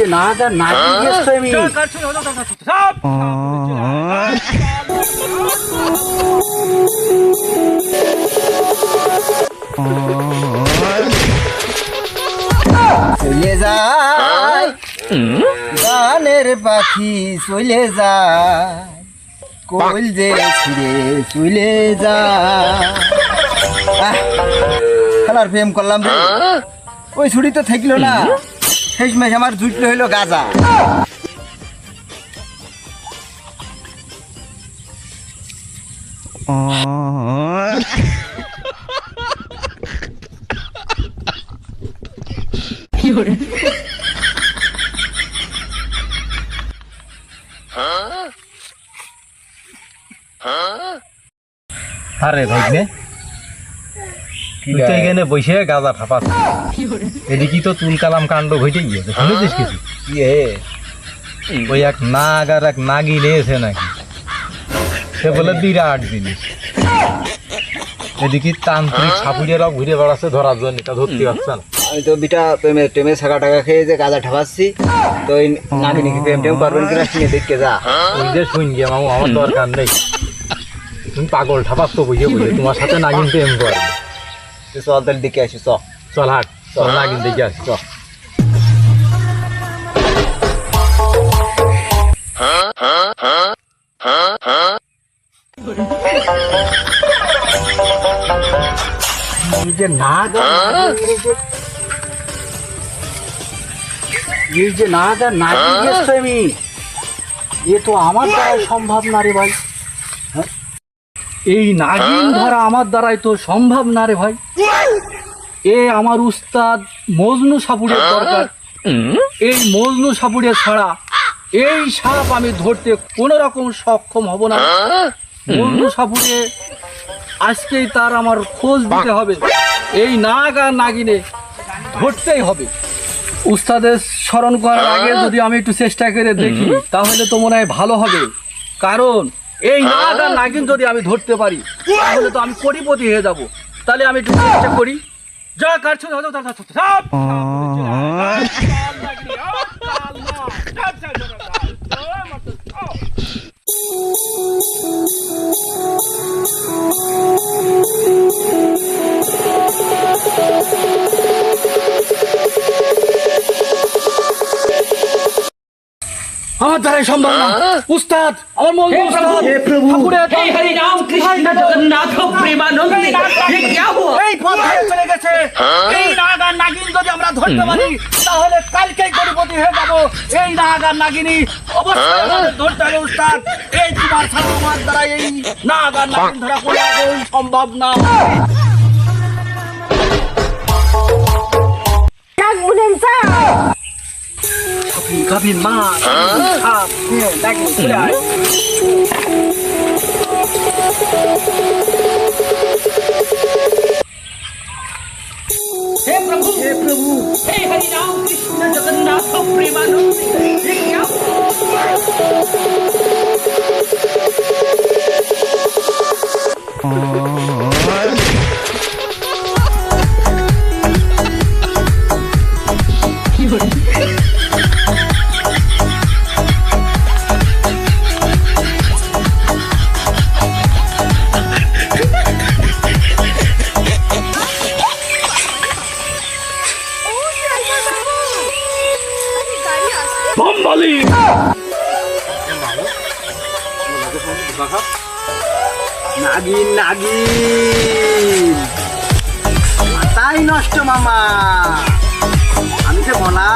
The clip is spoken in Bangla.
যে নাগা নাগি গেছে আমি চলে যায় গানের পাখি চলে যায় কোল যে ছিড়ে চলে যায় খেলার প্রেম করলাম রে ওই ছুরি তো থাকলো না শেষ মেশ আমার জুটলো হইলো গাজা আরে ভাইনে তুই তো এখানে বসে গাঁজা ফাঁপাস এদিকে তো তুল কালাম কাণ্ড ঘটে গিয়েছে শুনেছিস কিছু ওই এক নাগ আর এক নাগি নিয়েছে নাকি সে বলে বিরাট জিনিস এদিকে তান্ত্রিক সাপুড়িয়ারাও ঘুরে বেড়াচ্ছে ধরার জন্য তা ধরতে পারছে না আমি তো বিটা প্রেমে ছাগা টাকা খেয়ে যে গাঁজা ঠাপাচ্ছি তো ওই নাগিনীকে প্রেম টেম করবেন কিনা শুনে দেখতে যা ওই যে শুন গিয়ে মামু আমার দরকার নেই তুমি পাগল ঠাপাচ্ছ বুঝে বুঝে তোমার সাথে নাগিন প্রেম করবে চল তাহলে দেখে আসি চল হাট চল নাগিন দেখে আসি চল এই যে নাগা এই যে নাগা নাগি গেছে আমি এ তো আমার দ্বারাই সম্ভব না রে ভাই এই নাগিন ধরা আমার দ্বারাই তো সম্ভব না রে ভাই এ আমার উস্তাদ মজনু সাপুড়ের দরকার এই মজনু সাপুড়ে ছাড়া এই সাপ আমি ধরতে কোনো রকম সক্ষম হব না মজনু সাপুড়ে আজকেই তার আমার খোঁজ দিতে হবে এই নাগ আর নাগিনে ধরতেই হবে উস্তাদের স্মরণ করার আগে যদি আমি একটু চেষ্টা করে দেখি তাহলে তো মনে হয় ভালো হবে কারণ এই নাগ আর নাগিন যদি আমি ধরতে পারি তাহলে তো আমি কোটিপতি হয়ে যাব তাহলে আমি একটু চেষ্টা করি যা কাটছ আমার দ্বারাই সম্ভব না উস্তাদ আমার মন উস্তাদ হে প্রভু हे हरि राम कृष्ण जगन्नाथ प्रेमानंद ये क्या हुआ এই পথ ধরে চলে গেছে এই নাগ আর নাগিন যদি আমরা ধরতে পারি তাহলে কালকেই কোটিপতি হয়ে যাব এই নাগ আর নাগিনী অবশ্যই আমাদের ধরতে হবে উস্তাদ এই তোমার ছাড়া আমার দ্বারা এই নাগ আর নাগিন ধরা কোনোভাবেই সম্ভব না কাবিন মা সাপ নাগিন চলে আয় हे प्रभु हे हरि राम कृष्ण जगन्नाथ प्रेमानंद ये क्या বম্বালি নাগিন নাগিন মাথাই নষ্ট মামা আমি যে বলা